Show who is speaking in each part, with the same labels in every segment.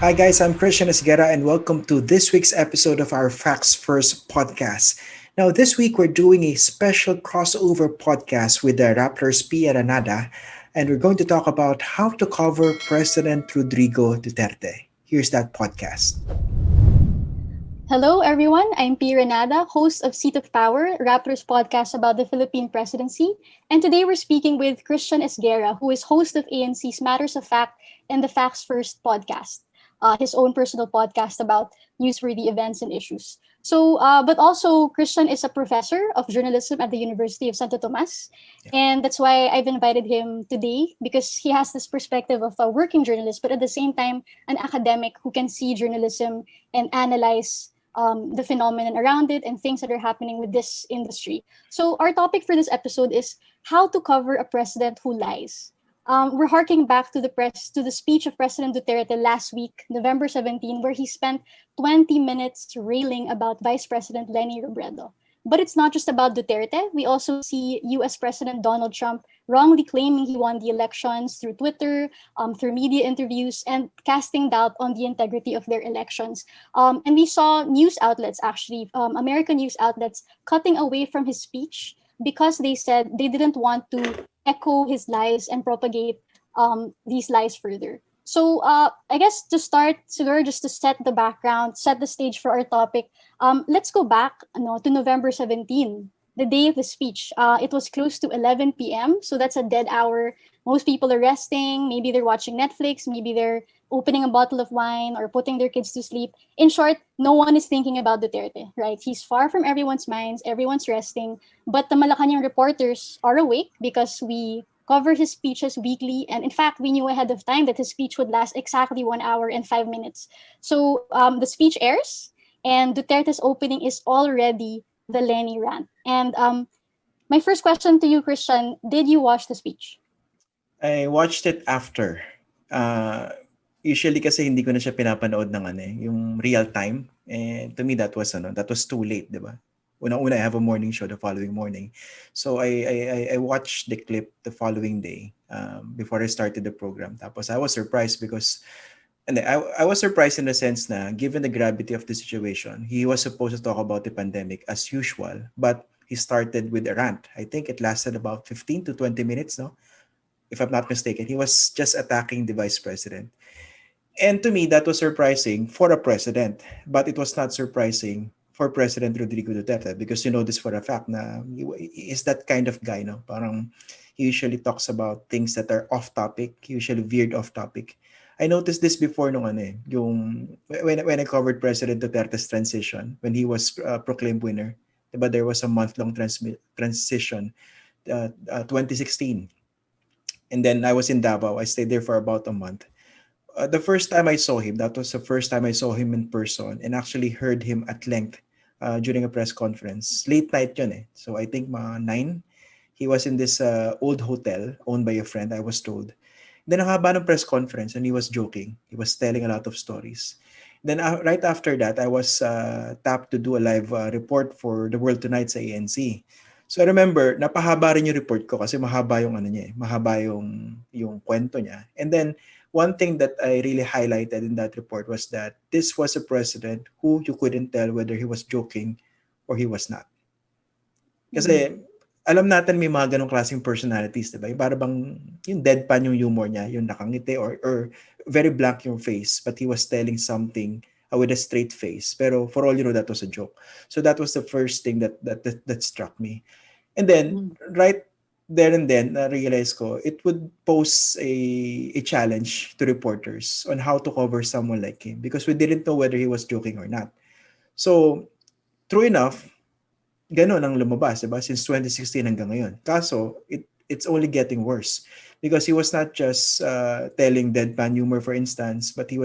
Speaker 1: Hi, guys. I'm Christian Esguerra, and welcome to this week's episode of our Facts First podcast. Now, this week we're doing a special crossover podcast with the Raptors P. Ranada, and we're going to talk about how to cover President Rodrigo Duterte. Here's that podcast.
Speaker 2: Hello, everyone. I'm P. Ranada, host of Seat of Power, Raptors podcast about the Philippine presidency. And today we're speaking with Christian Esguerra, who is host of ANC's Matters of Fact and the Facts First podcast, his own personal podcast about newsworthy events and issues. But also, Christian is a professor of journalism at the University of Santo Tomas.
Speaker 1: Yeah.
Speaker 2: And that's why I've invited him today because he has this perspective of a working journalist, but at the same time, an academic who can see journalism and analyze the phenomenon around it and things that are happening with this industry. So our topic for this episode is how to cover a president who lies. We're harking back to the speech of President Duterte last week, November 17, where he spent 20 minutes railing about Vice President Leni Robredo. But it's not just about Duterte. We also see US President Donald Trump wrongly claiming he won the elections through Twitter, through media interviews, and casting doubt on the integrity of their elections. And we saw news outlets, actually, American news outlets, cutting away from his speech because they said they didn't want to echo his lies and propagate these lies further. I guess to start, Siguro, just to set the background, set the stage for our topic, let's go back to November 17, the day of the speech. It was close to 11 p.m., so that's a dead hour. Most people are resting. Maybe they're watching Netflix. Maybe they're opening a bottle of wine or putting their kids to sleep. In short, no one is thinking about Duterte, right? He's far from everyone's minds. Everyone's resting. But the Malacanang reporters are awake because we cover his speeches weekly. And in fact, we knew ahead of time that his speech would last exactly 1 hour and 5 minutes. The speech airs, and Duterte's opening is already the Lenny rant. And my first question to you, Christian, did you watch the speech?
Speaker 1: I watched it after. Uh, Usually kasi hindi ko na siya pinapanood ng yung real time. And to me, that was too late, di ba? Una-una, I have a morning show the following morning. So I watched the clip the following day before I started the program. Tapos I was surprised because and I was surprised in the sense na given the gravity of the situation, he was supposed to talk about the pandemic as usual, but he started with a rant. I think it lasted about 15 to 20 minutes, no? If I'm not mistaken. He was just attacking the vice president. And to me, that was surprising for a president, but it was not surprising for President Rodrigo Duterte because you know this for a fact na he is that kind of guy, no? Parang he usually talks about things that are off topic, he usually veered off topic. I noticed this before nung yung when I covered President Duterte's transition when he was proclaimed winner. But there was a month-long transition, 2016. And then I was in Davao. I stayed there for about a month. The first time I saw him, that was the first time I saw him in person and actually heard him at length during a press conference. Late night yun eh. So I think 9. He was in this old hotel owned by a friend, I was told. Then ang haba ng press conference and he was joking. He was telling a lot of stories. Then right after that, I was tapped to do a live report for The World Tonight sa ANC. So I remember, napahaba rin yung report ko kasi mahaba yung mahaba yung kwento niya. And then one thing that I really highlighted in that report was that this was a president who you couldn't tell whether he was joking or he was not. Kasi alam natin may mga ganong klaseng personalities, diba? Yung para bang yung deadpan yung humor niya, yung nakangiti or very blank yung face, but he was telling something with a straight face. Pero for all you know, that was a joke. So that was the first thing that struck me. And then, right there and then, na-realize ko, it would pose a challenge to reporters on how to cover someone like him because we didn't know whether he was joking or not. So, true enough, ganun ang lumabas, diba? Since 2016 hanggang ngayon. Kaso, it's only getting worse because he was not just telling deadpan humor, for instance, but he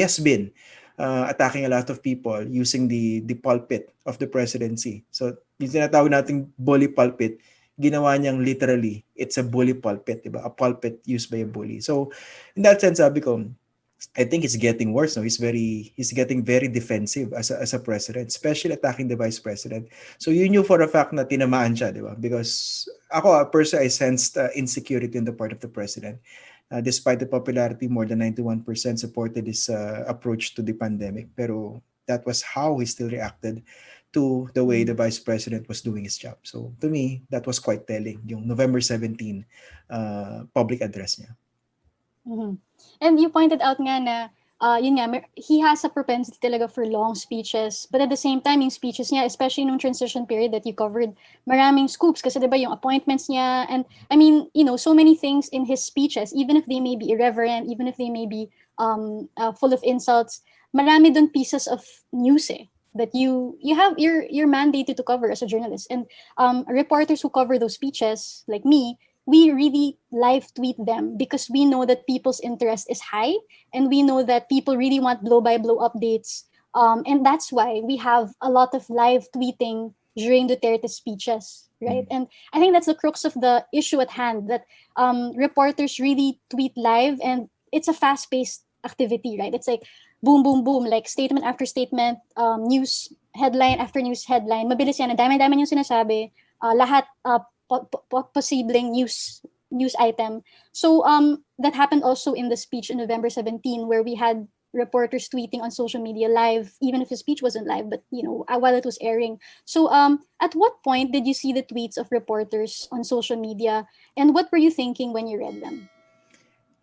Speaker 1: has been attacking a lot of people using the pulpit of the presidency. So, yung tinatawag nating bully pulpit, ginawa niyang literally, it's a bully pulpit, diba? A pulpit used by a bully. So, in that sense, sabi ko, I think it's getting worse. No, he's getting very defensive as a president, especially attacking the vice president. So you knew for a fact na tinamaan siya, di ba? Because ako, personally, I sensed insecurity on the part of the president. Despite the popularity, more than 91% supported his approach to the pandemic. Pero that was how he still reacted to the way the vice president was doing his job. So to me, that was quite telling, yung November 17 public address niya.
Speaker 2: Mhm. And you pointed out nga na, yun nga, he has a propensity talaga for long speeches. But at the same time, yung speeches niya, especially nung transition period that you covered, maraming scoops. Kasi diba yung appointments niya, and I mean, so many things in his speeches, even if they may be irreverent, even if they may be full of insults, marami dun pieces of news that you're mandated to cover as a journalist. And reporters who cover those speeches, like me, we really live tweet them because we know that people's interest is high, and we know that people really want blow by blow updates. And that's why we have a lot of live tweeting during Duterte's speeches, right? And I think that's the crux of the issue at hand, that reporters really tweet live, and it's a fast paced activity, right? It's like boom, boom, boom, like statement after statement, news headline after news headline. Mabilis yan, dami-dami yung sinasabi, lahat posibleng news item. So that happened also in the speech in November 17, where we had reporters tweeting on social media live, even if his speech wasn't live, but while it was airing. So at what point did you see the tweets of reporters on social media, and what were you thinking when you read them?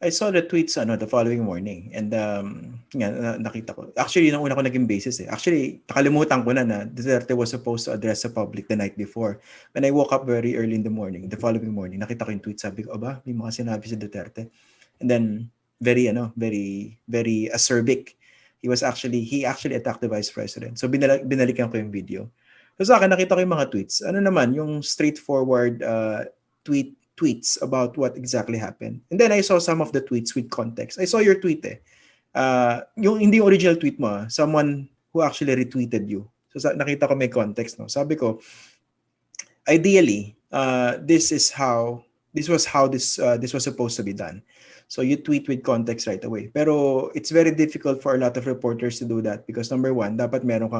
Speaker 1: I saw the tweets the following morning, and nakita ko. Actually, yun ang una ko naging basis. Actually, nakalimutan ko na Duterte was supposed to address the public the night before. When I woke up very early in the morning, the following morning, nakita ko yung tweet. Sabi ko, aba, may mga sinabi si Duterte. And then, very acerbic. He actually attacked the vice president. So, binalikan ko yung video. So, sa akin, nakita ko yung mga tweets. Ano naman, yung straightforward tweets about what exactly happened. And then I saw some of the tweets with context. I saw your tweet yung hindi original tweet mo, someone who actually retweeted you. So nakita ko may context, no. Sabi ko, ideally, this was how this was supposed to be done. So you tweet with context right away. Pero it's very difficult for a lot of reporters to do that because number one, dapat meron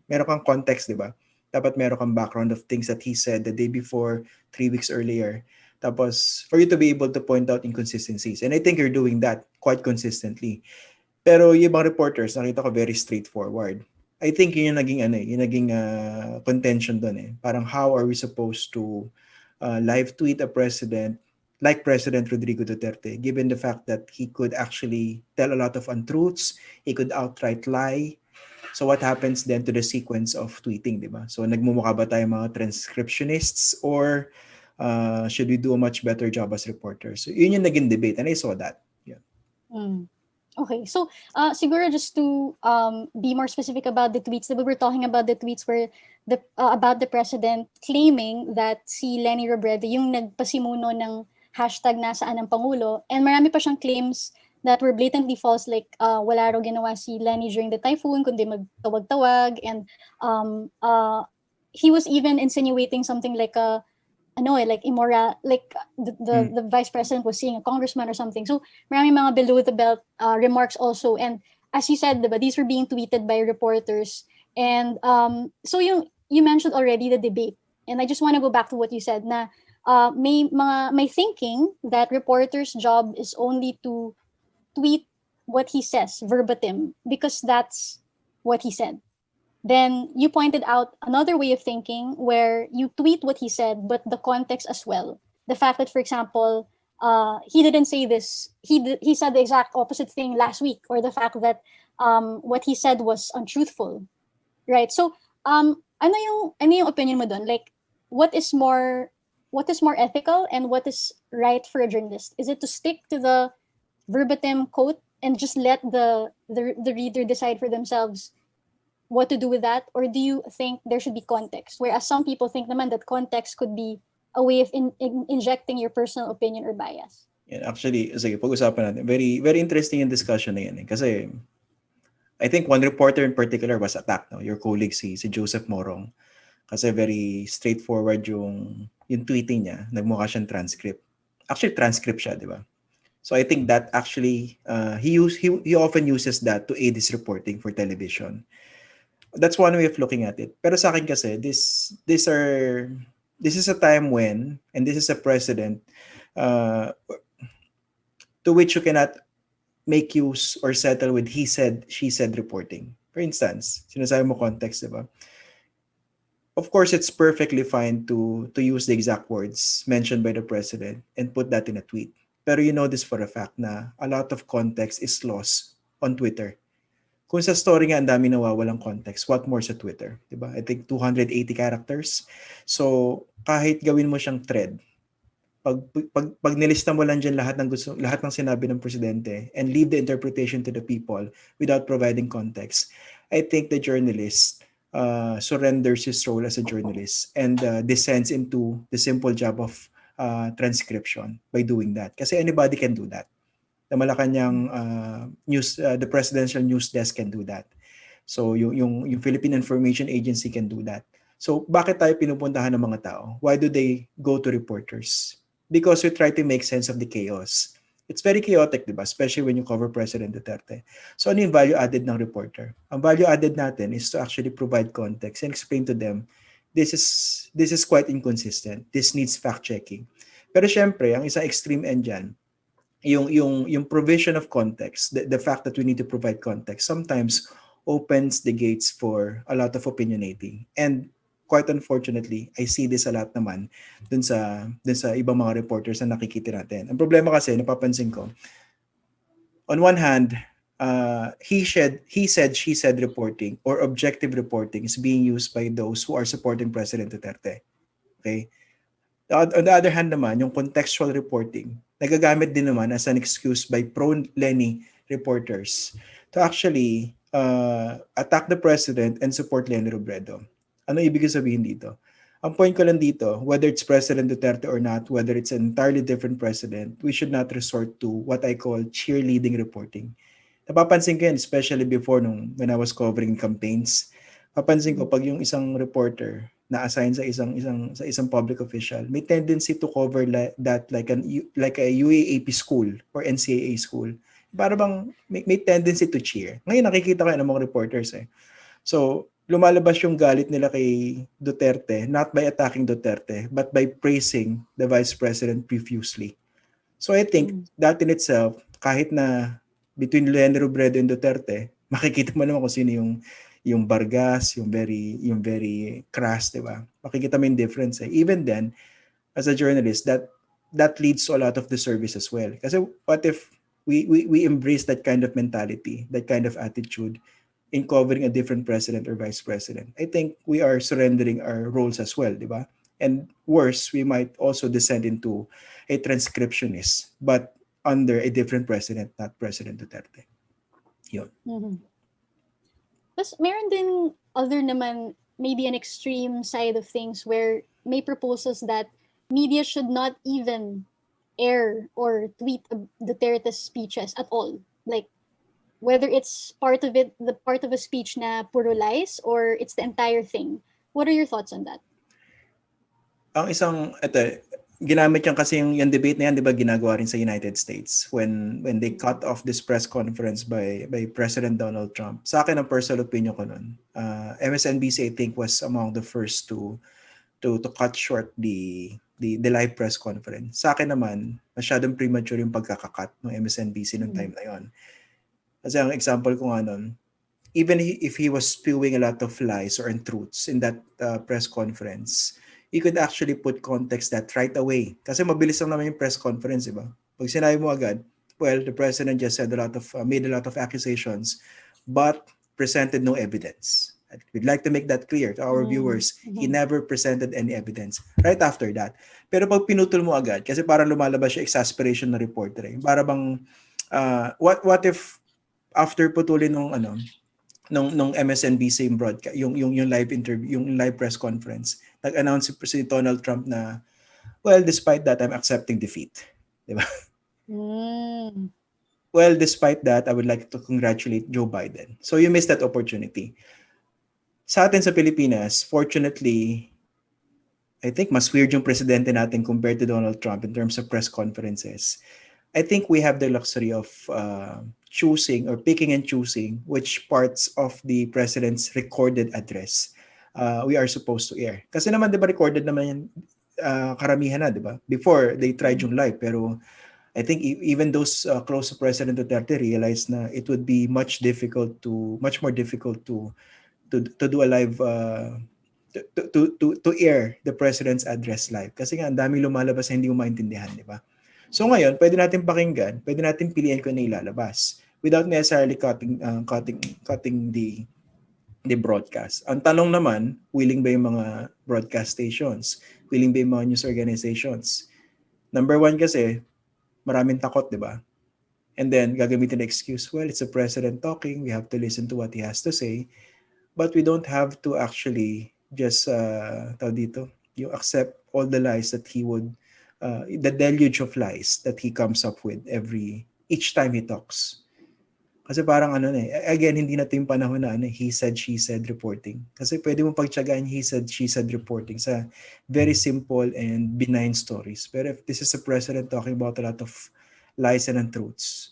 Speaker 1: kang context, di ba? Dapat meron kang background of things that he said the day before, 3 weeks earlier. Tapos, for you to be able to point out inconsistencies. And I think you're doing that quite consistently. Pero yung ibang reporters, nakita ko very straightforward. I think yun yung naging contention doon. Parang how are we supposed to live tweet a president like President Rodrigo Duterte, given the fact that he could actually tell a lot of untruths, he could outright lie. So what happens then to the sequence of tweeting, di ba? So nagmumukha ba tayo mga transcriptionists, or should we do a much better job as reporters? So yun yung naging debate, and I saw that. Yeah.
Speaker 2: Okay, so siguro just to be more specific about the tweets, we were talking about the tweets where about the president claiming that si Leni Robredo yung nagpasimuno ng hashtag nasaan ang Pangulo, and marami pa siyang claims that were blatantly false, like wala raw ginawa si Lenny during the typhoon, kundi magtawag-tawag, and he was even insinuating something like like immoral, like the vice president was seeing a congressman or something. So marami mga below the belt remarks also, and as you said, diba, these were being tweeted by reporters, and so you mentioned already the debate, and I just want to go back to what you said na may thinking that reporters' job is only to tweet what he says verbatim because that's what he said. Then you pointed out another way of thinking where you tweet what he said, but the context as well. The fact that, for example, he didn't say this, he said the exact opposite thing last week, or the fact that what he said was untruthful, right? So, ano yung opinion mo dun? Like, what is more ethical and what is right for a journalist? Is it to stick to the verbatim quote and just let the reader decide for themselves what to do with that, or do you think there should be context, whereas some people think naman that context could be a way of injecting your personal opinion or bias?
Speaker 1: Yeah, actually, sige, pag-usapan natin. Very very interesting yung discussion na yan kasi I think one reporter in particular was attacked, no? Your colleague si Joseph Morong, kasi very straightforward yung tweeting niya, nagmukha siyang transcript. Actually transcript siya, di ba? So I think that actually he often uses that to aid his reporting for television. That's one way of looking at it. Pero sa akin kasi this is a time when, and this is a precedent to which you cannot make use or settle with he said, she said reporting. For instance, sinasabi mo context, di ba? Of course, it's perfectly fine to use the exact words mentioned by the president and put that in a tweet. Pero you know this for a fact na a lot of context is lost on Twitter. Kung sa story nga ang dami nawawalang context, what more sa Twitter, 'di ba? I think 280 characters. So, kahit gawin mo siyang thread, pag nilista mo lang diyan lahat ng sinabi ng presidente and leave the interpretation to the people without providing context, I think the journalist surrenders his role as a journalist and descends into the simple job of transcription by doing that. Kasi anybody can do that. The Malacanang the presidential news desk can do that. So yung Philippine Information Agency can do that. So bakit tayo pinupuntahan ng mga tao? Why do they go to reporters? Because we try to make sense of the chaos. It's very chaotic, di ba? Especially when you cover President Duterte. So ano yung value added ng reporter? Ang value added natin is to actually provide context and explain to them, this is quite inconsistent. This needs fact-checking. Pero syempre, ang isang extreme end dyan, yung provision of context, the fact that we need to provide context sometimes opens the gates for a lot of opinionating. And quite unfortunately, I see this a lot naman dun sa ibang mga reporters na nakikita natin. Ang problema kasi, napapansin ko, on one hand, he said, she said reporting or objective reporting is being used by those who are supporting President Duterte. Okay? On the other hand naman, yung contextual reporting, nagagamit din naman as an excuse by pro-Lenny reporters to actually attack the president and support Lenny Robredo. Ano ibig sabihin dito? Ang point ko lang dito, whether it's President Duterte or not, whether it's an entirely different president, we should not resort to what I call cheerleading reporting. Napapansin ko yan, especially before when I was covering campaigns. Papansin ko pag yung isang reporter na-assign sa isang public official, may tendency to cover that like a UAAP school or NCAA school. Para bang may tendency to cheer. Ngayon nakikita ko yan ng mga reporters eh. So, lumalabas yung galit nila kay Duterte, not by attacking Duterte, but by praising the Vice President profusely. So I think that in itself, kahit na between Lenny Robredo and Duterte, makikita mo naman kung sino yung Vargas, yung very crass, di ba? Makikita mo yung difference eh. Even then, as a journalist, that leads to a lot of disservice as well. Kasi what if we embrace that kind of mentality, that kind of attitude in covering a different president or vice president? I think we are surrendering our roles as well, di ba? And worse, we might also descend into a transcriptionist, but under a different president, not President Duterte. Yun.
Speaker 2: Mm-hmm. Tapos meron din other naman, maybe an extreme side of things where may proposals that media should not even air or tweet Duterte's speeches at all. Like, whether it's part of a speech na puro lies or it's the entire thing. What are your thoughts on that?
Speaker 1: Ginamit yan kasi yung debate na yan, di ba, ginagawa rin sa United States when they cut off this press conference by President Donald Trump. Sa akin, ang personal opinion ko nun, MSNBC, I think, was among the first to cut short the live press conference. Sa akin naman, masyadong premature yung pagkakakat ng MSNBC noong time na yon. Kasi ang example ko nga nun, even if he was spewing a lot of lies or untruths in that press conference, you could actually put context that right away. Kasi mabilis lang naman yung press conference, diba? Pag sinabi mo agad, well, the president just said made a lot of accusations, but presented no evidence. We'd like to make that clear to our viewers. He never presented any evidence right after that. Pero pag pinutol mo agad, kasi parang lumalabas yung exasperation ng reporter. Para bang, what if after putulin nung MSNBC broadcast, yung live interview, yung live press conference, nag-announce si Donald Trump na, well, despite that, I'm accepting defeat. Diba? Well, despite that, I would like to congratulate Joe Biden. So you missed that opportunity. Sa atin sa Pilipinas, fortunately, I think mas weird yung presidente natin compared to Donald Trump in terms of press conferences. I think we have the luxury of choosing or picking and choosing which parts of the president's recorded address we are supposed to air. Kasi naman, di ba, recorded naman yan, karamihan na, di ba? Before, they tried yung live, pero I think even those close to President Duterte realized na it would be much more difficult to do a live to air the president's address live kasi nga ang daming lumalabas na hindi mo maintindihan, di ba? So ngayon, pwede natin pakinggan, pwede natin piliin kung ano ilalabas without necessarily cutting the broadcast. Ang tanong naman, willing ba yung mga broadcast stations? Willing ba yung mga news organizations? Number one kasi, maraming takot, di ba? And then, gagamitin na excuse, well, it's the president talking, we have to listen to what he has to say, but we don't have to actually just, you accept all the lies that he would, the deluge of lies that he comes up with each time he talks. Kasi parang again, hindi na ito yung panahon na he said, she said reporting. Kasi pwede mo pagtsagaan he said, she said reporting sa very simple and benign stories. Pero if this is a president talking about a lot of lies and untruths,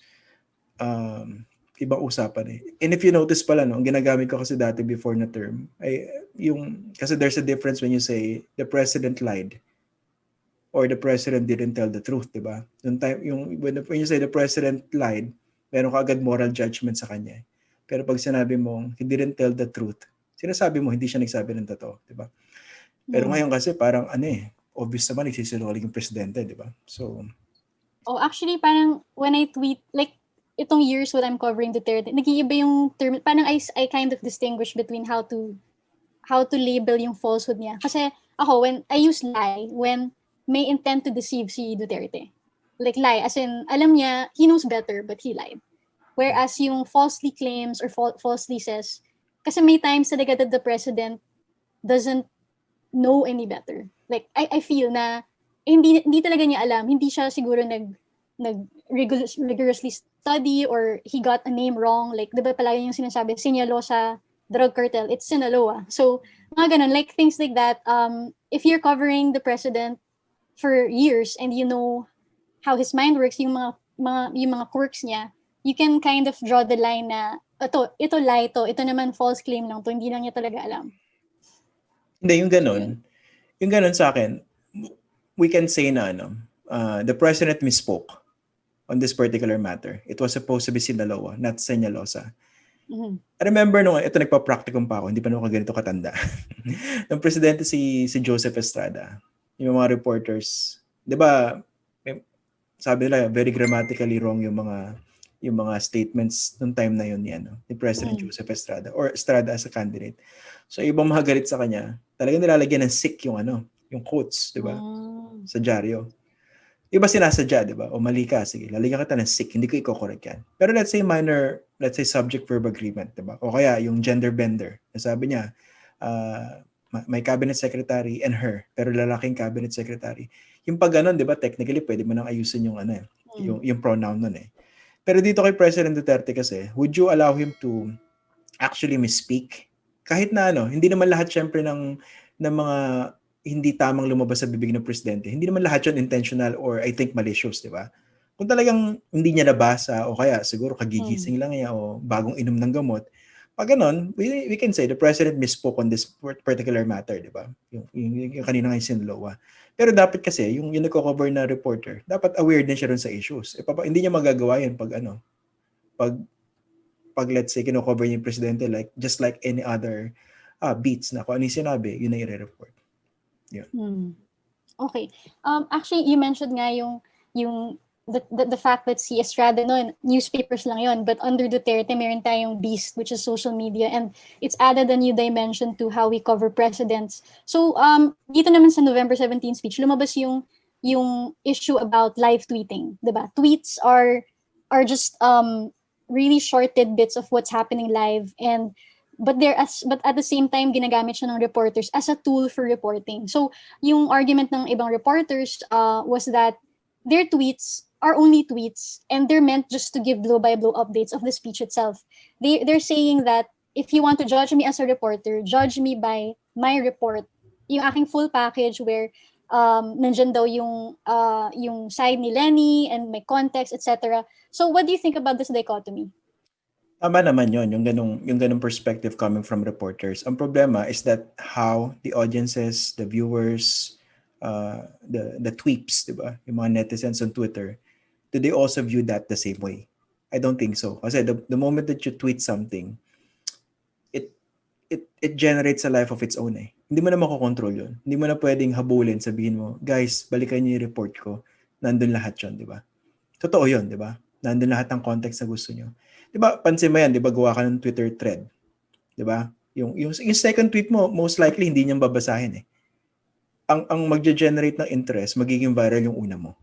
Speaker 1: ibang usapan eh. And if you notice pala, ang ginagamit ko kasi dati before na term, kasi there's a difference when you say, the president lied or the president didn't tell the truth, di ba? When you say the president lied, meron ka agad moral judgment sa kanya. Pero pag sinabi mo, he didn't tell the truth, sinasabi mo, hindi siya nagsabi ng totoo, di ba? Pero ngayon kasi parang obvious naman, nagsisinungaling yung presidente, di ba? So,
Speaker 2: actually, parang when I tweet, like, itong years when I'm covering Duterte, nag-iiba yung term, parang I kind of distinguish between how to label yung falsehood niya. Kasi ako, when I use lie, when may intent to deceive si Duterte. Like lie, as in, alam niya, he knows better, but he lied. Whereas yung falsely claims or falsely says, kasi may times talaga that the president doesn't know any better. Like, I feel na, hindi talaga niya alam, hindi siya siguro rigorously study or he got a name wrong. Like, di ba palagi yung sinasabi, sinyalo sa drug cartel, it's Sinaloa. So, mga ganun, like things like that. If you're covering the president for years and you know how his mind works, yung mga quirks niya, you can kind of draw the line na, ito lie to, ito naman false claim lang to, hindi lang niya talaga alam.
Speaker 1: Hindi, yung ganun. Yung ganun sa akin, we can say na the president misspoke on this particular matter. It was supposed to be Sinaloa, not Señalosa.
Speaker 2: Mm-hmm.
Speaker 1: I remember ito nagpa-practicum pa ako, hindi pa naman ganito katanda. Nung presidente si Joseph Estrada, yung mga reporters, di ba, sabi nila, very grammatically wrong yung mga statements nung time na yun ni President Joseph Estrada or Estrada as a candidate. So ibang mga galit sa kanya, talagang nilalagyan ng sick yung quotes, di ba? Sa dyaryo. Iba sinasadya, di ba? O mali ka, sige, lalagyan kita ng sick, hindi ko i-correct yan. Pero let's say subject-verb agreement, di ba? O kaya yung gender bender. Sabi niya, may cabinet secretary and her, pero lalaking cabinet secretary. Yung pag ganon, di ba, technically, pwede mo nang ayusin yung yung pronoun nun eh. Pero dito kay President Duterte kasi, would you allow him to actually misspeak? Kahit na hindi naman lahat syempre ng mga hindi tamang lumabas sa bibig ng presidente. Hindi naman lahat yun intentional or I think malicious, di ba? Kung talagang hindi niya nabasa o kaya siguro kagigising lang niya o bagong inom ng gamot, pag ganon, we can say the president misspoke on this particular matter, di ba? Yung kanina nga yung Sinaloa. Pero dapat kasi, yung nagko-cover na reporter, dapat aware din siya rin sa issues. Hindi niya magagawa yan pag let's say, kino-cover niya yung presidente, just like any other beats na kung ano yung sinabi, yun na i-report.
Speaker 2: Yun. Okay. Actually, you mentioned nga yung the fact that si Estrada newspapers lang yon, but under Duterte meron tayong beast, which is social media, and it's added a new dimension to how we cover presidents. So dito naman sa November 17 speech lumabas yung issue about live tweeting, diba? Tweets are just really short tidbits of what's happening live, but at the same time ginagamit siya ng reporters as a tool for reporting. So yung argument ng ibang reporters was that their tweets are only tweets and they're meant just to give blow-by-blow updates of the speech itself. They're saying that if you want to judge me as a reporter, judge me by my report. Yung aking full package where nandyan daw yung side ni Lenny and my context, etc. So what do you think about this dichotomy?
Speaker 1: Tama naman yun, yung ganung perspective coming from reporters. Ang problema is that how the audiences, the viewers, the tweeps, diba? Yung mga netizens on Twitter, do they also view that the same way? I don't think so. Kasi the moment that you tweet something, it it generates a life of its own eh. Hindi mo na makokontrol yun. Hindi mo na pwedeng habulin, sabihin mo, guys, balikan niyo yung report ko. Nandun lahat yun, di ba? Totoo yun, di ba? Nandun lahat ng context na gusto niyo. Di ba, pansin mo yan, di ba, gawa ka ng Twitter thread. Di ba? Yung second tweet mo, most likely, hindi niyang babasahin eh. Ang magge-generate ng interest, magiging viral yung una mo.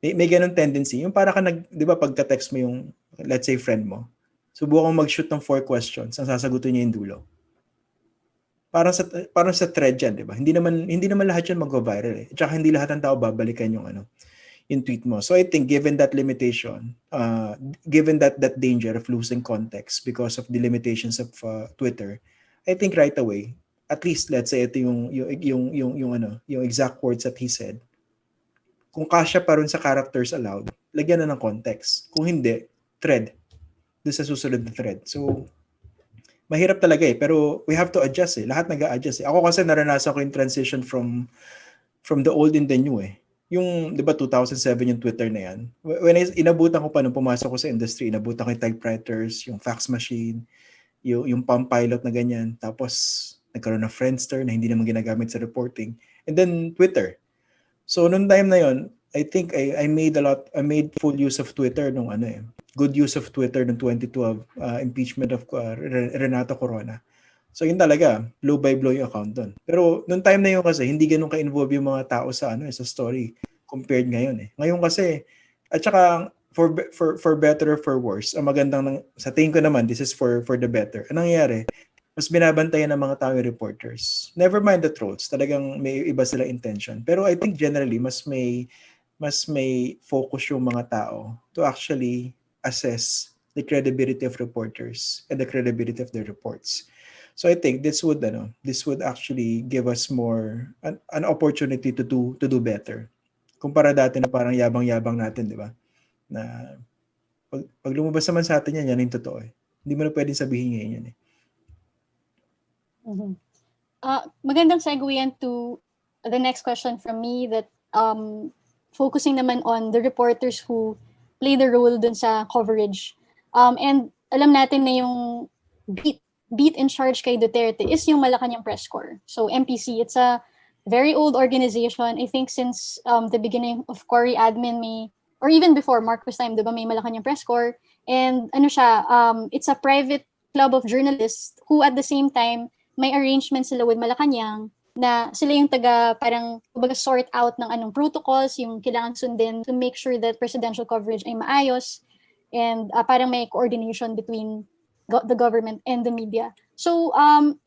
Speaker 1: May ganun tendency. Yung para ka di ba, pagka-text mo yung, let's say, friend mo, subukan mo mag-shoot ng 4 questions, ang sasagutin niya yung dulo. Parang sa thread yan, 'di ba? Hindi naman lahat 'yan magva-viral eh. Tsaka hindi lahat ng tao babalikan yung tweet mo. So I think given that limitation, given that danger of losing context because of the limitations of Twitter, I think right away, at least let's say ito yung exact words that he said. Kung kasya pa rin sa characters allowed, lagyan na ng context. Kung hindi, thread. Doon sa susunod na thread. So mahirap talaga eh, pero we have to adjust eh. Lahat nag-a-adjust eh. Ako kasi naranasan ko yung transition from the old and the new eh. Yung, di ba, 2007 yung Twitter na yan. When inabutan ko pa nung pumasok ko sa industry, inabutan ko yung typewriters, yung fax machine, yung Palm Pilot na ganyan. Tapos, nagkaroon ng Friendster na hindi naman ginagamit sa reporting. And then, Twitter. So, nung time na yon, I think I made full use of Twitter nung good use of Twitter noong 2012, impeachment of Renato Corona. So yun talaga, blow by blow yung account doon. Pero noong time na yun kasi, hindi ganun ka-involve yung mga tao sa sa story compared ngayon eh. Ngayon kasi, at saka for better or for worse, ang magandang, sa tingin ko naman, this is for the better. Anong nangyayari? Mas binabantayan ng mga tao yung reporters. Never mind the trolls, talagang may iba sila intention. Pero I think generally, mas may focus yung mga tao to actually assess the credibility of reporters and the credibility of their reports. So I think this would actually give us more an opportunity to do better. Kumpara dati na parang yabang-yabang natin, di ba? Na pag lumabas naman sa atin yan yung totoo eh. Hindi mo na pwedeng sabihin ngayon yan eh.
Speaker 2: Mm-hmm. Magandang segue yan to the next question from me that focusing naman on the reporters who play the role dun sa coverage. And alam natin na yung beat in charge kay Duterte is yung Malacanang Press Corps. So MPC, it's a very old organization. I think since the beginning of Cory admin or even before Marcos time, diba, may Malacanang Press Corps. And it's a private club of journalists who at the same time may arrangements sila with Malacanang na sila yung parang sort out ng anong protocols, yung kailangan sundin to make sure that presidential coverage ay maayos and parang may coordination between the government and the media. So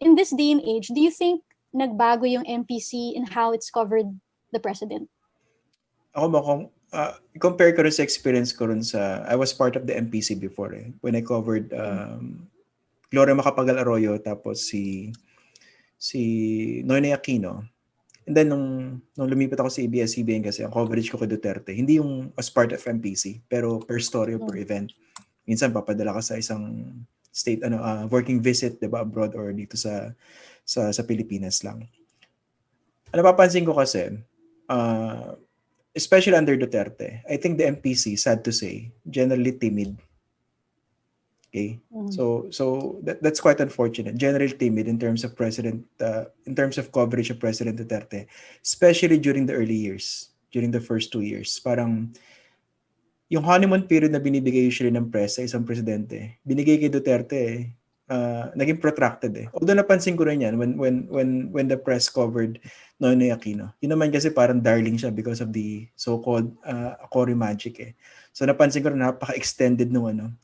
Speaker 2: in this day and age, do you think nagbago yung MPC in how it's covered the president?
Speaker 1: Ako ba kung compare ko rin sa experience ko rin I was part of the MPC before eh, when I covered Gloria Macapagal Arroyo tapos si Noynoy Aquino. And then nung lumipat ako sa ABS-CBN kasi ang coverage ko kay Duterte, hindi yung as part of MPC, pero per story or per event. Minsan papadala ka sa isang state working visit, 'di ba, abroad or dito sa Pilipinas lang. Ano napapansin ko kasi especially under Duterte, I think the MPC, sad to say, generally timid. Okay, so that's quite unfortunate. Generally timid in terms of in terms of coverage of President Duterte, especially during the early years, during the first 2 years. Parang yung honeymoon period na binibigay usually ng press sa isang presidente, binigay kay Duterte naging protracted eh. Although napansin ko rin yan when the press covered Noynoy Aquino. Yun naman kasi parang darling siya because of the so-called Cory magic eh. So napansin ko rin napaka-extended nung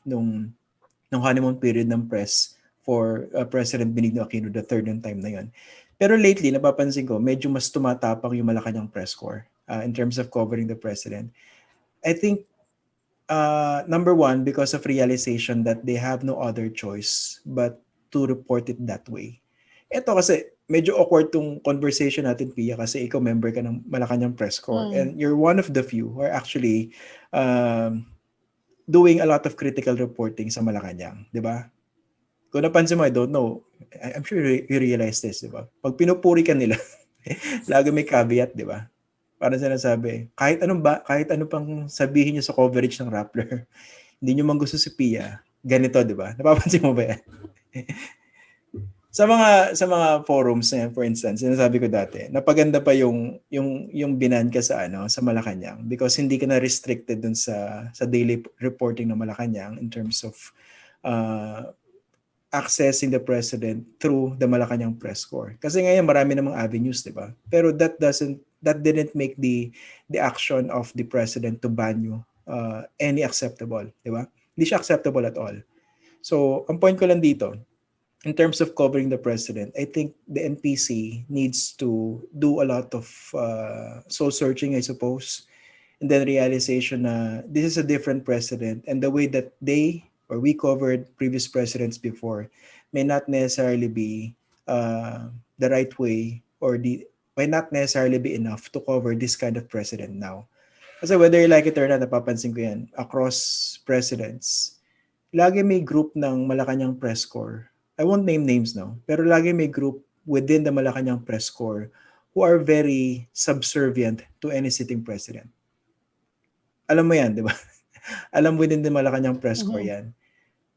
Speaker 1: honeymoon period ng press for President Benigno Aquino III ng time na yon. Pero lately, napapansin ko, medyo mas tumatapang yung Malacanang Press Corps in terms of covering the president. I think, number one, because of realization that they have no other choice but to report it that way. Ito kasi, medyo awkward tong conversation natin, Pia, kasi ikaw member ka ng Malacanang Press Corps and you're one of the few who are actually doing a lot of critical reporting sa Malacanang, di ba? Kung napansin mo, I don't know, I'm sure you realize this, di ba? Pag pinupuri ka nila, lagi may caveat, di ba? Parang sinasabi, kahit ano pang sabihin niyo sa coverage ng Rappler, hindi niyo man gusto si Pia, ganito, di ba? Napapansin mo ba yan? Sa mga forums na yan, for instance, sinasabi ko dati, napaganda pa yung binan ka sa sa Malacanang because hindi ka na restricted dun sa daily reporting ng Malacanang in terms of uh, accessing the president through the Malacanang press corps. Kasi ngayon marami namang avenues, 'di ba? Pero that didn't make the action of the president to ban you any acceptable, 'di ba? Hindi siya acceptable at all. So, ang point ko lang dito, in terms of covering the president, I think the NPC needs to do a lot of soul searching, I suppose, and then realization na this is a different president and the way that we covered previous presidents before may not necessarily be the right way or may not necessarily be enough to cover this kind of president now. Kasi whether you like it or not, napapansin ko yan, across presidents, lagi may group ng Malacanang press corps. I won't name names now, pero lagi may group within the Malacanang press corps who are very subservient to any sitting president. Alam mo yan, di ba? Alam mo din din Malacanang press corps yan.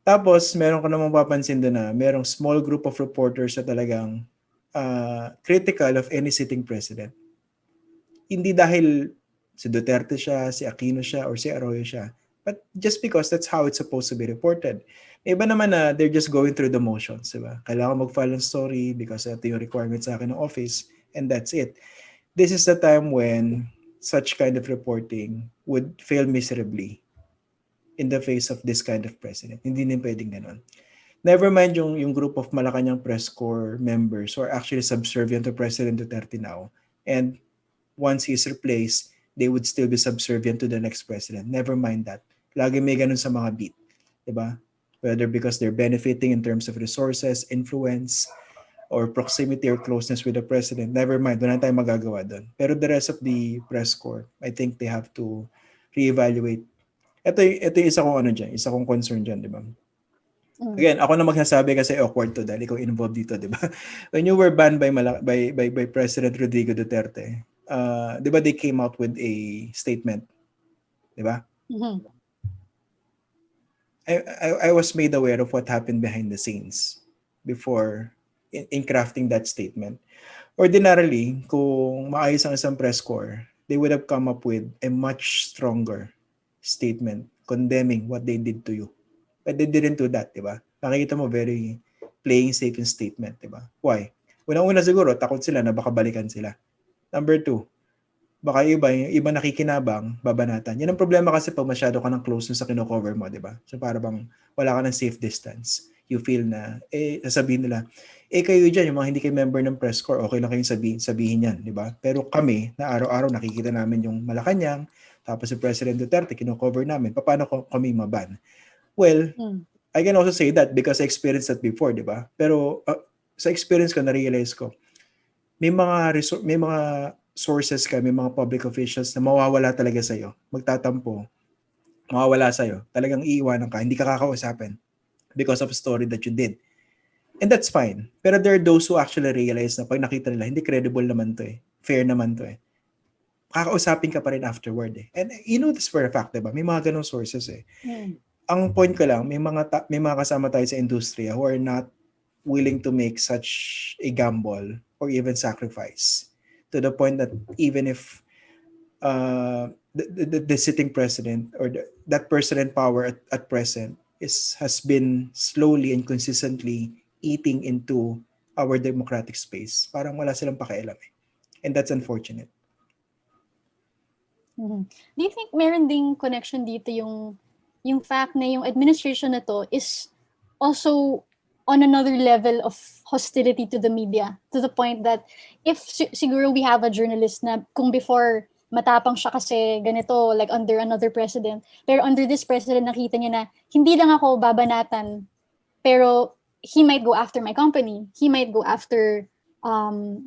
Speaker 1: Tapos, meron ka namang papansin doon na merong small group of reporters na talagang critical of any sitting president. Hindi dahil si Duterte siya, si Aquino siya, or si Arroyo siya. But just because that's how it's supposed to be reported. May iba naman na they're just going through the motions, di ba? Kailangan mag-file ng story because ito yung requirement sa akin ng office and that's it. This is the time when such kind of reporting would fail miserably in the face of this kind of president. Hindi din pwedeng ganun. Never mind yung group of Malacanang press corps members who are actually subservient to President Duterte now. And once he's replaced, they would still be subservient to the next president. Never mind that. Lagi may ganun sa mga beat. Diba? Whether because they're benefiting in terms of resources, influence, or proximity or closeness with the president. Never mind. Wala tayong magagawa doon. Pero the rest of the press corps, I think they have to reevaluate. Ito yung isa kong isa kong concern dyan, di ba? Again, ako na magsasabi kasi awkward to dahil ikaw involved dito, di ba? When you were banned by President Rodrigo Duterte, di ba they came out with a statement, di ba?
Speaker 2: Mm-hmm.
Speaker 1: I was made aware of what happened behind the scenes before in crafting that statement. Ordinarily, kung maayos ang isang press corps, they would have come up with a much stronger statement condemning what they did to you. But they didn't do that, di ba? Nakikita mo very playing safe in statement, di ba? Why? Unang-una siguro, takot sila na baka balikan sila. Number 2, baka iba nakikinabang, babanatan. Yan ang problema kasi pag masyado ka ng close sa kino-cover mo, di ba? So para bang wala ka ng safe distance. You feel na, sasabihin nila, kayo dyan, yung mga hindi kayo member ng press corps, okay lang kayong sabihin yan, di ba? Pero kami, na araw-araw nakikita namin yung Malacanang, tapos si President Duterte, kino-cover namin, paano kami maban? Well, I can also say that because I experienced that before, di ba? Pero sa experience ko, na-realize ko, may mga sources ka, may mga public officials na mawawala talaga sa'yo, magtatampo, mawawala sa'yo, talagang iiwanan ka, hindi ka kakausapin because of a story that you did. And that's fine. Pero there are those who actually realize na pag nakita nila, hindi credible naman to fair naman to kakausapin ka pa rin afterward And you know this for a fact, diba? May mga ganong sources Ang point ko lang, may mga kasama tayo sa industriya who are not willing to make such a gamble or even sacrifice to the point that even if the sitting president or that person in power at present has been slowly and consistently eating into our democratic space, parang wala silang pakialam and that's unfortunate.
Speaker 2: Do you think meron ding connection dito yung fact na yung administration na to is also on another level of hostility to the media, to the point that if siguro we have a journalist na kung before matapang siya kasi ganito, like under another president, pero under this president nakita niya na hindi lang ako babanatan, pero he might go after my company, he might go after,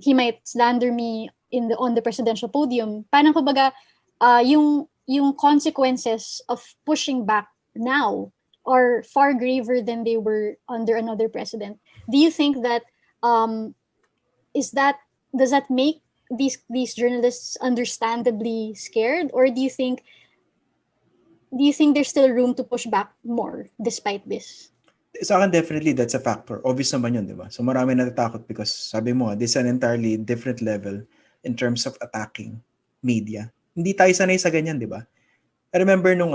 Speaker 2: he might slander me on the presidential podium. Parang kumbaga, yung consequences of pushing back now are far graver than they were under another president. Do you think that does that make these journalists understandably scared, or do you think there's still room to push back more despite this?
Speaker 1: Sa akin, definitely, that's a factor. Obvious naman yun, di ba? So marami natatakot because sabi mo, this is an entirely different level in terms of attacking media. Hindi tayo sanay sa ganyan, di ba? I remember nung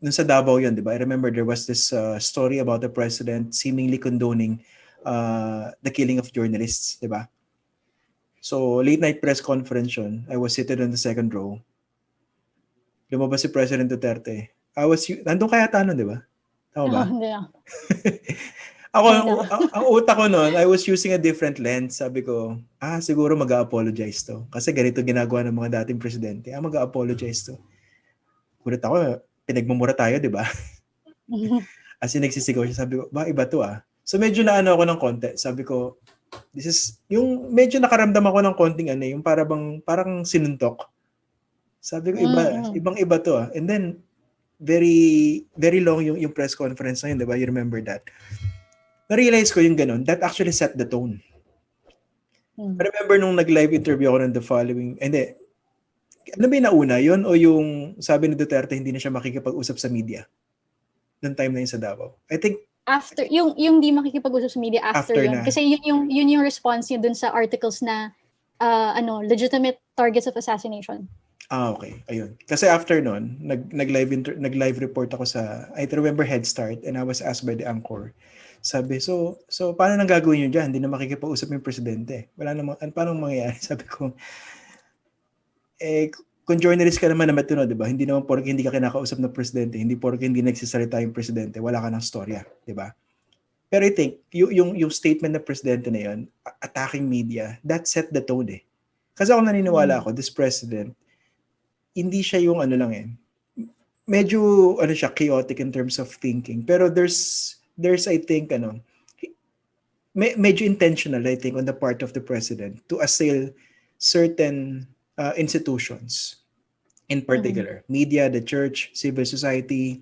Speaker 1: sa Davao yun, di ba? I remember there was this story about the president seemingly condoning the killing of journalists, di ba? So, late night press conference yun. I was seated on the second row. Lumabas si President Duterte. Nandun kaya tayo nun, di ba? Tama ba?
Speaker 2: Hindi na.
Speaker 1: Ako,
Speaker 2: Ay, no.
Speaker 1: ang utak ko noon, I was using a different lens. Sabi ko, siguro mag-a-apologize to. Kasi ganito ginagawa ng mga dating presidente. Mag-a-apologize to. Kulit ako, pinagmumura tayo, di ba? As in, nagsisigaw siya. Sabi ko, iba to ah. So medyo naano ako ng konti. Sabi ko, yung medyo nakaramdam ako ng konting yung parang sinuntok. Sabi ko, ibang-iba to ah. And then, very, very long yung press conference na yun, di ba? You remember that? Na-realize ko yung ganun. That actually set the tone. I remember nung nag-live interview ako ng the following, ano ba yung nauna? Yun o yung sabi ni Duterte hindi na siya makikipag-usap sa media? Noong time na yun sa Davao. I think
Speaker 2: After, yung di makikipag-usap sa media after yun.
Speaker 1: na.
Speaker 2: Kasi yun yung response niya dun sa articles na legitimate targets of assassination.
Speaker 1: Okay. Ayun. Kasi after nun, nag-live report ako sa, I remember Head Start, and I was asked by the anchor. Sabi, so paano nang gagawin nyo dyan? Hindi na makikipag-usap yung presidente. Wala namang, paano mangyayari? Sabi ko, kung journalist ka naman na matino, di ba? Hindi naman porke hindi ka kinakausap ng presidente, hindi porke hindi nagsisalita yung presidente, wala ka ng storya, di ba? Pero I think, yung statement ng presidente na yun, attacking media, that set the tone eh. Kasi ako naniniwala ako, this president, hindi siya yung medyo siya chaotic in terms of thinking, pero there's I think medyo intentional I think on the part of the president to assail certain institutions, in particular media, the church, civil society,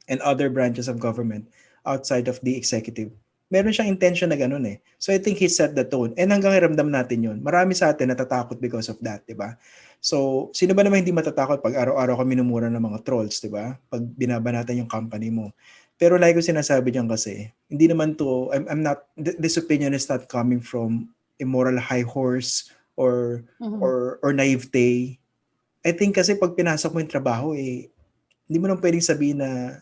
Speaker 1: and other branches of government outside of the executive. Meron siyang intention na ganun eh. So I think he set the tone. And hanggang iramdam natin yun. Marami sa atin natatakot because of that, di ba? So, sino ba naman hindi matatakot pag araw-araw ka minumura ng mga trolls, di ba? Pag binabanatan yung company mo. Pero like ko sinasabi diyan kasi, hindi naman to, I'm not, this opinion is not coming from a moral high horse or naivete. I think kasi pag pinasok mo yung trabaho hindi mo nang pwedeng sabihin na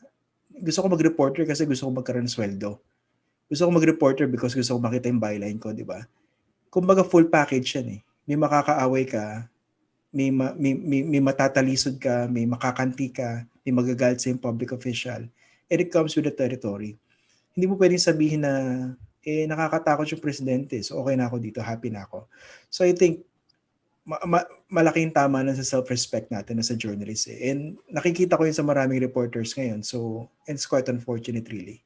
Speaker 1: gusto ko mag-reporter kasi gusto ko magkaroon ng sweldo. Gusto ko mag-reporter because gusto ko makita yung byline ko, di ba? Kumbaga full package yan eh. May makakaaway ka, may matatalisod ka, may makakanti ka, may magagalit sa yung public official. And it comes with the territory. Hindi mo pwedeng sabihin na nakakatakot yung presidente, so okay na ako dito, happy na ako. So I think malaking tama na sa self-respect natin as a journalist eh. And nakikita ko yun sa maraming reporters ngayon. So it's quite unfortunate really.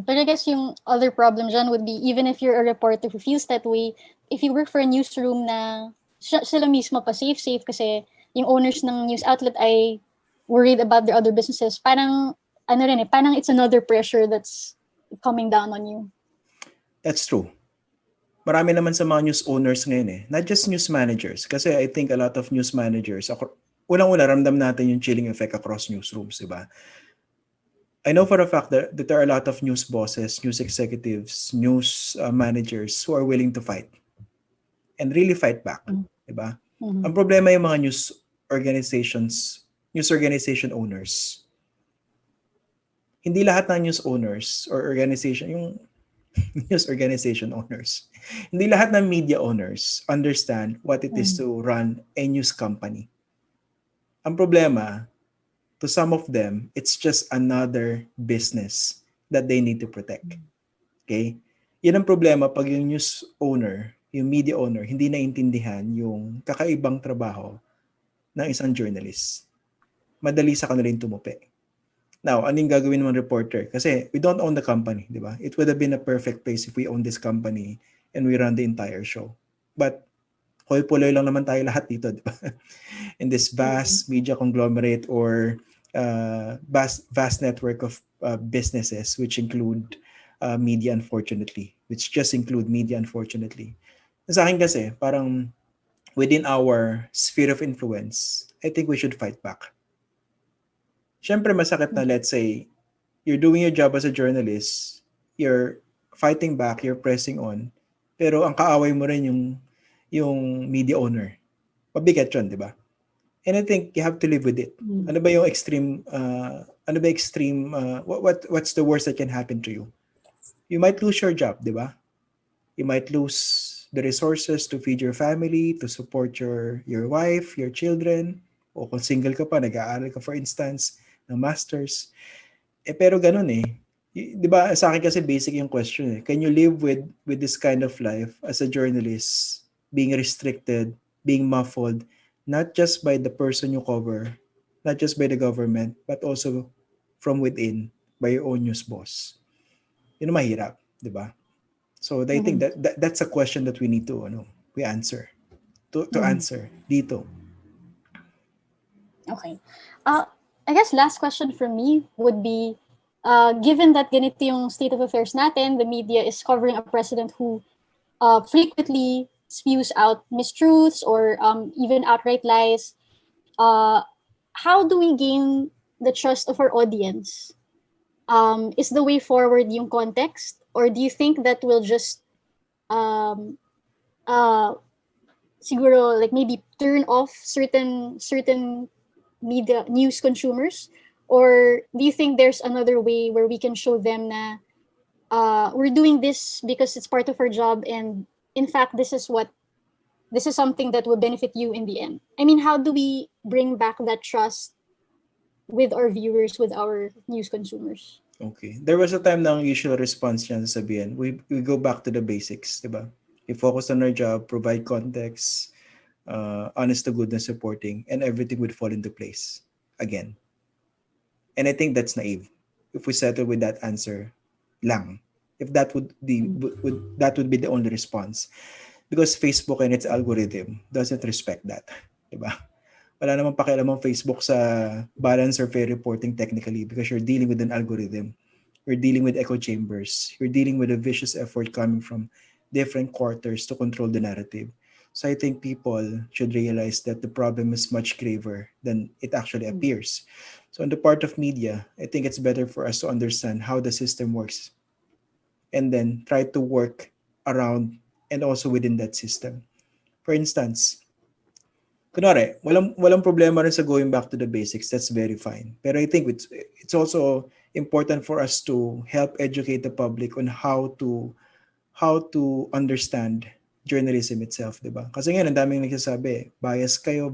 Speaker 2: But I guess yung other problem dyan would be, even if you're a reporter who feels that way, if you work for a newsroom na sila mismo pa safe kasi yung owners ng news outlet ay worried about their other businesses, parang parang it's another pressure that's coming down on you.
Speaker 1: That's true. Marami naman sa mga news owners ngayon eh. Not just news managers. Kasi I think a lot of news managers, unang-una, ramdam natin yung chilling effect across newsrooms, di ba? I know for a fact that there are a lot of news bosses, news executives, news managers who are willing to fight and really fight back, di ba? Ang problema yung mga news organization owners. Hindi lahat ng news owners or organization, yung news organization owners, hindi lahat ng media owners understand what it is to run a news company. Ang problema, to some of them, it's just another business that they need to protect. Okay? Yan ang problema pag yung news owner, yung media owner, hindi naintindihan yung kakaibang trabaho ng isang journalist. Madali sa kanila yung tumupi. Now, anong gagawin ng reporter? Kasi we don't own the company, di ba? It would have been a perfect place if we own this company and we run the entire show. But hoi-puloy lang naman tayo lahat dito, di ba? In this vast media conglomerate or vast network of businesses which include media, unfortunately, which just include media, unfortunately. Sa akin kasi, parang within our sphere of influence, I think we should fight back. Siyempre, masakit na, let's say, you're doing your job as a journalist, you're fighting back, you're pressing on, pero ang kaaway mo rin yung media owner. Mabigat yun, di ba? And I think you have to live with it. Ano ba yung extreme, what's the worst that can happen to you? You might lose your job, di ba? You might lose the resources to feed your family, to support your wife, your children, o kung single ka pa, nag-aaral ka for instance, ng masters. Pero ganun eh. Di ba, sa akin kasi basic yung question eh. Can you live with this kind of life as a journalist, being restricted, being muffled, not just by the person you cover, not just by the government, but also from within, by your own news boss? Yun ang mahirap, di ba? So I think that's a question that we need to we answer to answer dito.
Speaker 2: Okay. I guess last question from me would be, given that ganito yung state of affairs natin, the media is covering a president who frequently spews out mistruths or even outright lies, how do we gain the trust of our audience? Is the way forward yung context, or do you think that will just siguro like maybe turn off certain media news consumers, or do you think there's another way where we can show them na we're doing this because it's part of our job, and in fact this is something that will benefit you in the end? I mean, how do we bring back that trust with our viewers, with our news consumers?
Speaker 1: Okay. There was a time na ang usual response niya sabihin, we go back to the basics, di ba? We focus on our job, provide context, honest to goodness reporting, and everything would fall into place again. And I think that's naive. If we settle with that answer lang, if that would be the only response, because Facebook and its algorithm doesn't respect that, di ba? Wala namang pakialam ang Facebook sa balance or fair reporting technically, because you're dealing with an algorithm. You're dealing with echo chambers. You're dealing with a vicious effort coming from different quarters to control the narrative. So I think people should realize that the problem is much graver than it actually appears. So on the part of media, I think it's better for us to understand how the system works and then try to work around and also within that system. For instance, kunwari, walang problema rin sa going back to the basics. That's very fine. Pero I think it's also important for us to help educate the public on how to understand journalism itself, di ba? Kasi ngayon, ang daming nagsasabi, bias kayo.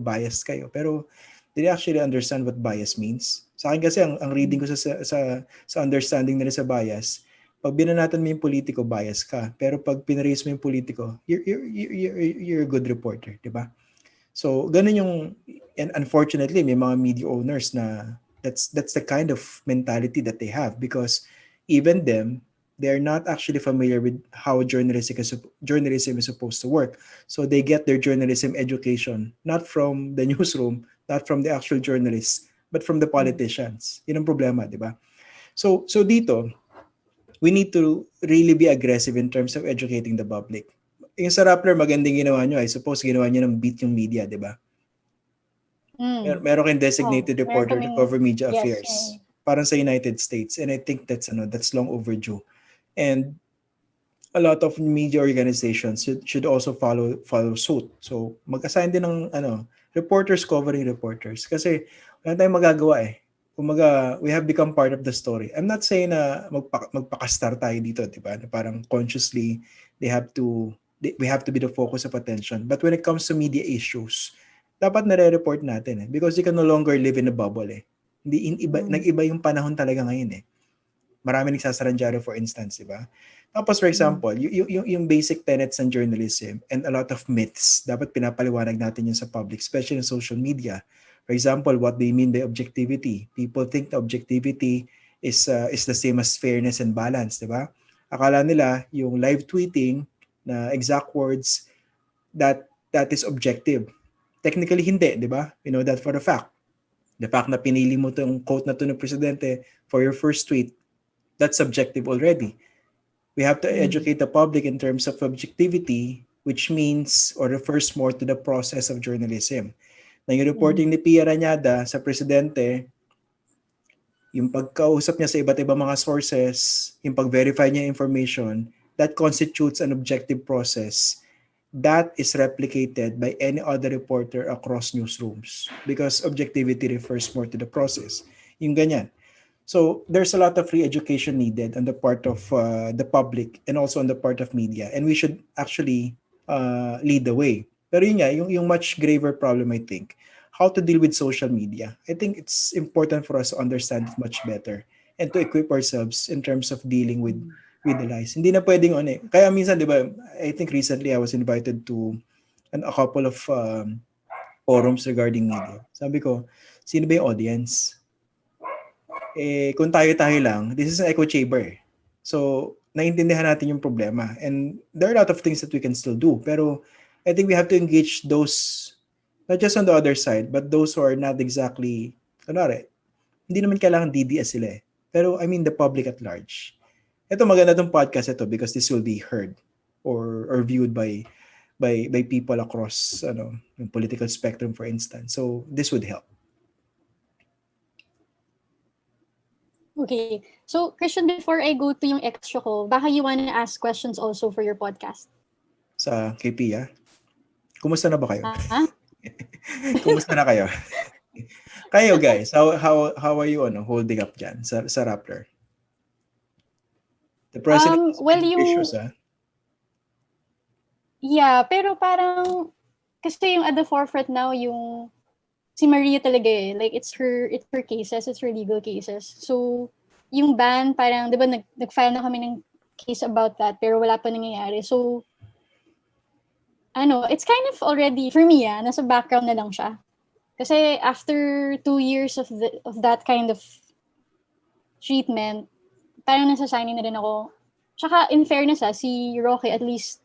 Speaker 1: Pero did they actually understand what bias means? Sa akin kasi, ang reading ko sa understanding nila sa bias, pag binanatan mo yung politiko, bias ka. Pero pag pinaraise mo yung politiko, you're a good reporter, di ba? So, ganun yung, and unfortunately, may mga media owners na that's the kind of mentality that they have, because even them, they're not actually familiar with how journalism is supposed to work. So they get their journalism education not from the newsroom, not from the actual journalists, but from the politicians. Yun ang problema, di ba? So dito, we need to really be aggressive in terms of educating the public. Yung sa Rappler, magandang ginawa nyo. I suppose ginawa nyo ng beat yung media, di ba? Meron kayong designated reporter to cover media affairs. Parang sa United States. And I think that's long overdue. And a lot of media organizations should also follow suit. So mag-assign din ng reporters covering reporters. Kasi wala tayong magagawa eh. Kumaga, we have become part of the story. I'm not saying na magpakastar tayo dito, di ba? Parang consciously, we have to be the focus of attention. But when it comes to media issues, dapat nare-report natin eh. Because you can no longer live in a bubble eh. Nag-iba yung panahon talaga ngayon eh. Marami nagsasarandyaro for instance, di ba? Tapos for example, yung basic tenets ng journalism and a lot of myths, dapat pinapaliwanag natin yun sa public, especially in social media. For example, what they mean by objectivity. People think that objectivity is the same as fairness and balance, di ba? Akala nila yung live tweeting na exact words that is objective. Technically hindi, di ba? We know that for a fact. The fact na pinili mo itong quote na ito ng presidente for your first tweet, that's subjective already. We have to educate the public in terms of objectivity which means or refers more to the process of journalism. Na yung reporting ni Pia Ranada sa presidente, yung pagkausap niya sa iba't ibang mga sources, yung pag-verify niya information, that constitutes an objective process that is replicated by any other reporter across newsrooms because objectivity refers more to the process. Yung ganyan. So there's a lot of free education needed on the part of the public and also on the part of media, and we should actually lead the way. Pero yun nga, yung much graver problem, I think, how to deal with social media. I think it's important for us to understand it much better and to equip ourselves in terms of dealing with the lies. Hindi na pwedeng ano eh. Kaya minsan, di ba, I think recently I was invited to a couple of forums regarding media. Sabi ko, sino ba yung audience? Kung tayo-tayo lang, this is an echo chamber. So, naiintindihan natin yung problema. And there are a lot of things that we can still do. Pero, I think we have to engage those, not just on the other side, but those who are not exactly, hindi naman kailangan DDS sila eh. Pero, I mean, the public at large. Ito, maganda itong podcast ito because this will be heard or viewed by people across yung political spectrum, for instance. So, this would help.
Speaker 2: Okay. So, Christian, before I go to yung extra ko, baka you wanna ask questions also for your podcast?
Speaker 1: Sa kay Pia? Kumusta na ba kayo?
Speaker 2: Ha?
Speaker 1: Kumusta na kayo? Kayo guys, how are you holding up dyan sa Rappler? The president has
Speaker 2: well,
Speaker 1: issues,
Speaker 2: Yeah, pero parang kasi yung at the forefront now yung si Maria talaga eh. Like it's her cases, it's her legal cases. So yung ban parang 'di ba nag-file na kami ng case about that pero wala pa nangyayari. So it's kind of already for me nasa background na lang siya. Kasi after 2 years of that kind of treatment, parang nasasanay na rin ako. Tsaka in fairness si Roque at least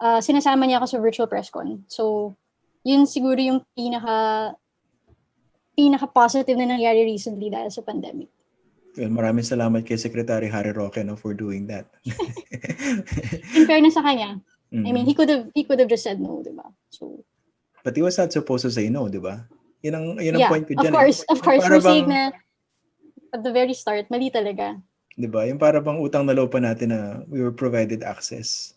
Speaker 2: sinasama niya ako sa virtual press con. So, yun siguro yung pinaka-positive na nangyari recently dahil sa pandemic.
Speaker 1: Well, maraming salamat kay Secretary Harry Roque for doing that.
Speaker 2: In fairness sa kanya, I mean, he could have just said no, di ba? So,
Speaker 1: but he was not supposed to say no, di ba? Yun ang point ko dyan.
Speaker 2: Of course, we're saying na at the very start, mali talaga.
Speaker 1: Di ba? Yung para bang utang na loob pa natin na we were provided access.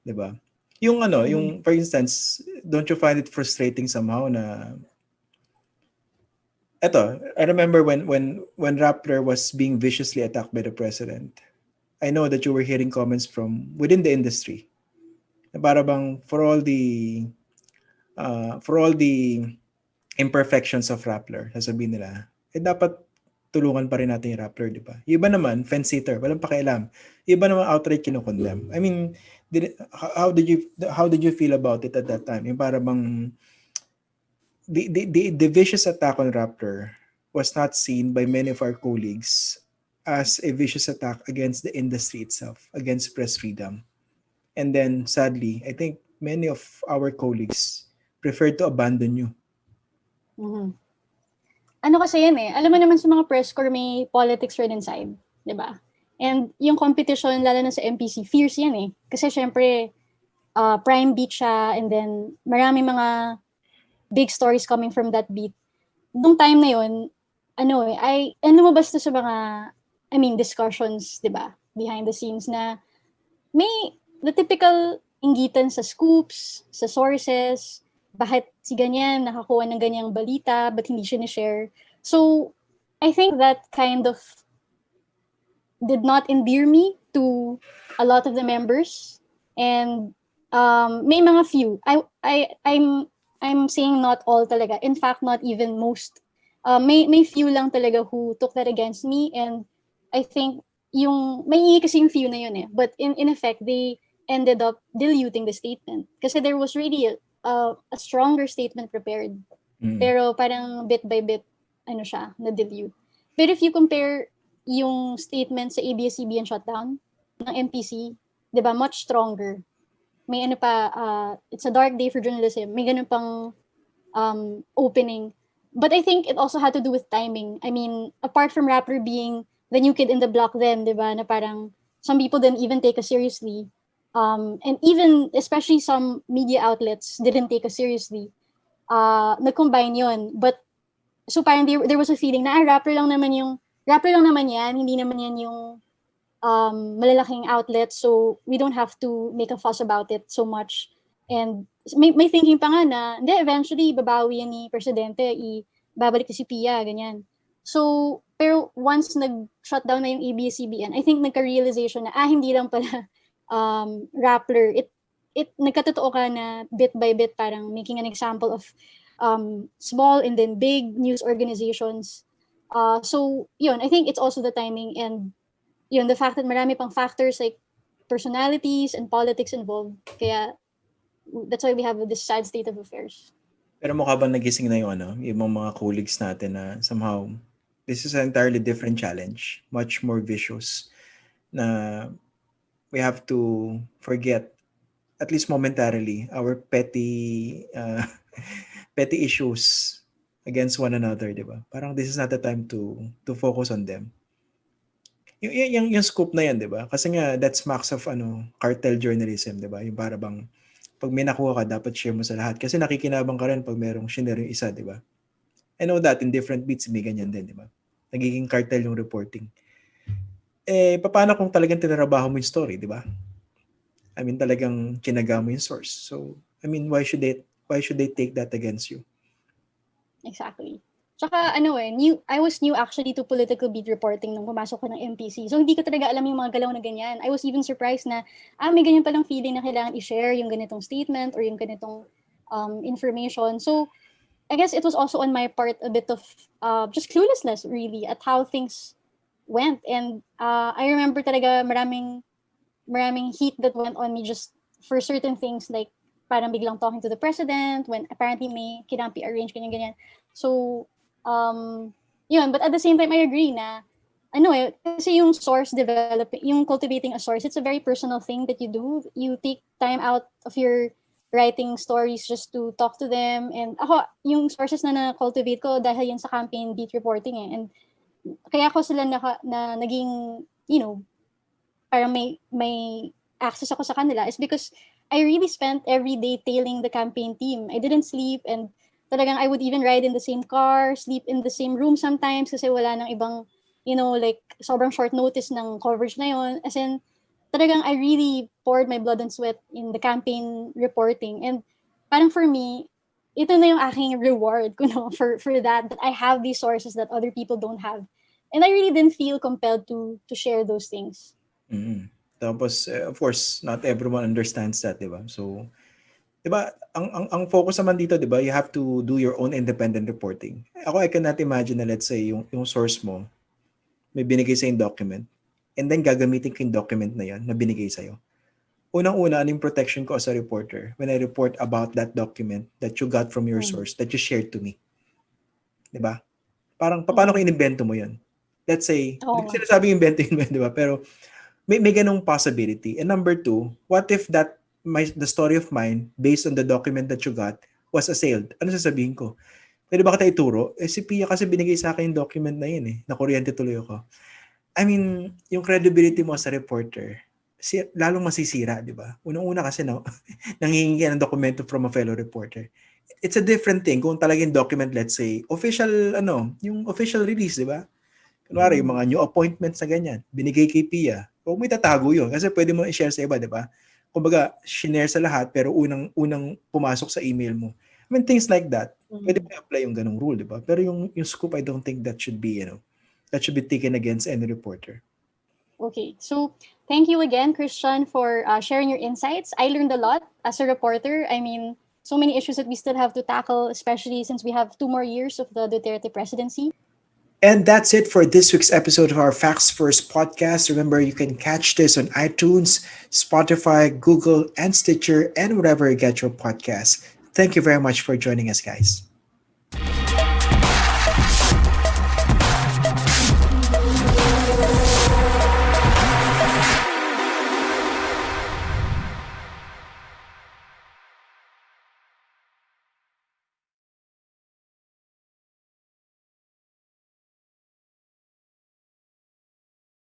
Speaker 1: Di ba? Yung yung for instance, don't you find it frustrating somehow na I remember when Rappler was being viciously attacked by the president. I know that you were hearing comments from within the industry. Na para bang for all the imperfections of Rappler, sasabihin nila, dapat tulungan pa rin natin yung Rappler, di ba? Yung iba naman, fence-sitter, walang pakialam. Yung iba naman outright kinokondemn. I mean, how did you feel about it at that time? Yung para bang the vicious attack on Rappler was not seen by many of our colleagues as a vicious attack against the industry itself, against press freedom. And then sadly, I think many of our colleagues preferred to abandon you.
Speaker 2: Mm-hmm. Kasi yan alam mo naman sa mga press corps may politics rin inside, di ba? And yung competition, lalo na sa MPC, fierce yan Kasi syempre, prime beat siya and then marami mga big stories coming from that beat. Nung time na yun, lumabas to sa mga, discussions, di ba? Behind the scenes na may the typical inggitan sa scoops, sa sources, bakit si ganyan nakakuha ng ganyang balita, ba't hindi siya ni-share. So, I think that kind of did not endear me to a lot of the members. And may mga few. I'm saying not all talaga. In fact, not even most. May few lang talaga who took that against me. And I think may kasi yung few na yun But in effect, they ended up diluting the statement. Kasi there was really a stronger statement prepared. Pero parang bit by bit, na-dilute. But if you compare yung statement sa ABS-CBN shutdown ng MPC, di ba, much stronger. May it's a dark day for journalism. May ganun pang opening. But I think it also had to do with timing. I mean, apart from Rappler being the new kid in the block then, di ba, na parang some people didn't even take us seriously. And even, especially some media outlets didn't take us seriously. Nag-combine yun. But, so parang there was a feeling na, rapper lang naman yan, hindi naman yan yung malalaking outlet, so we don't have to make a fuss about it so much. And may thinking pa nga na, hindi, eventually, babawi yan ni Presidente, babalik si Pia, ganyan. So, pero once nag-shutdown na yung ABS-CBN, I think nagka-realization na, hindi lang pala Rappler. It nagkatotoo ka na bit by bit, parang making an example of small and then big news organizations. So, yun, I think it's also the timing and yun, the fact that marami pang factors like personalities and politics involved. Kaya that's why we have this sad state of affairs.
Speaker 1: Pero mukha bang nagising na yung mga colleagues natin na somehow this is an entirely different challenge, much more vicious, na we have to forget, at least momentarily, our petty petty issues against one another, di ba? Parang this is not the time to focus on them. Yung scoop na yan, di ba? Kasi nga, that's marks of cartel journalism, di ba? Yung para bang, pag may nakuha ka, dapat share mo sa lahat. Kasi nakikinabang ka rin pag merong share yung isa, di ba? I know that in different beats, may ganyan din, di ba? Nagiging cartel yung reporting. Paano kung talagang tinarabaho mo yung story, di ba? I mean, talagang kinaga mo yung source. So, I mean, why should they take that against you?
Speaker 2: Exactly. Tsaka I was new actually to political beat reporting nung pumasok ko ng MPC. So hindi ko talaga alam yung mga galaw na ganyan. I was even surprised na, may ganyan palang feeling na kailangan i-share yung ganitong statement or yung ganitong information. So I guess it was also on my part a bit of just cluelessness really at how things went. And I remember talaga maraming heat that went on me just for certain things like parang biglang talking to the president when apparently may kinampi arrange ganyan. So yun, but at the same time I agree na kasi yung source developing, yung cultivating a source, it's a very personal thing that you do. You take time out of your writing stories just to talk to them. And ako, yung sources na cultivate ko dahil yan sa campaign beat reporting And kaya ko sila na naging, parang may access ako sa kanila is because I really spent every day tailing the campaign team. I didn't sleep and talagang I would even ride in the same car, sleep in the same room sometimes kasi wala nang ibang, like sobrang short notice ng coverage na yon. As in, talagang I really poured my blood and sweat in the campaign reporting. And parang for me, ito na yung aking reward for that I have these sources that other people don't have. And I really didn't feel compelled to share those things.
Speaker 1: Mm-hmm. Tapos, of course, not everyone understands that, di ba? So, di ba, ang focus naman dito, di ba, you have to do your own independent reporting. Ako, I cannot imagine na let's say, yung source mo, may binigay sa yung document, and then gagamitin ko yung document na yan na binigay sa'yo. Unang-una, ano yung protection ko as a reporter when I report about that document that you got from your source, that you shared to me. Di ba? Parang, paano ko inimbento mo yan? Let's say, hindi ko sinasabing inventin mo yan, di ba? Pero, may ganong possibility. And number two, what if the story of mine, based on the document that you got, was assailed? Ano sasabihin ko? Pwede ba kita ituro? Si Pia kasi binigay sa akin yung document na yun Nakuryente tuloy ako. I mean, yung credibility mo sa reporter, lalong masisira, di ba? Unang-una kasi nangihingi ng dokumento from a fellow reporter. It's a different thing kung talagang document, let's say, official, yung official release, di ba? Kunwari, yung mga new appointments na ganyan, binigay kay Pia. Huwag mo itatago yun kasi pwede mo i-share sa iba, di ba? Kumbaga, shinare sa lahat pero unang pumasok sa email mo. I mean, things like that. Pwede mo i-apply yung ganong rule, di ba? Pero yung scoop, I don't think that should be, that should be taken against any reporter.
Speaker 2: Okay, so thank you again, Christian, for sharing your insights. I learned a lot as a reporter. I mean, so many issues that we still have to tackle, especially since we have 2 more years of the Duterte presidency.
Speaker 1: And that's it for this week's episode of our Facts First podcast. Remember, you can catch this on iTunes, Spotify, Google, and Stitcher, and wherever you get your podcasts. Thank you very much for joining us, guys.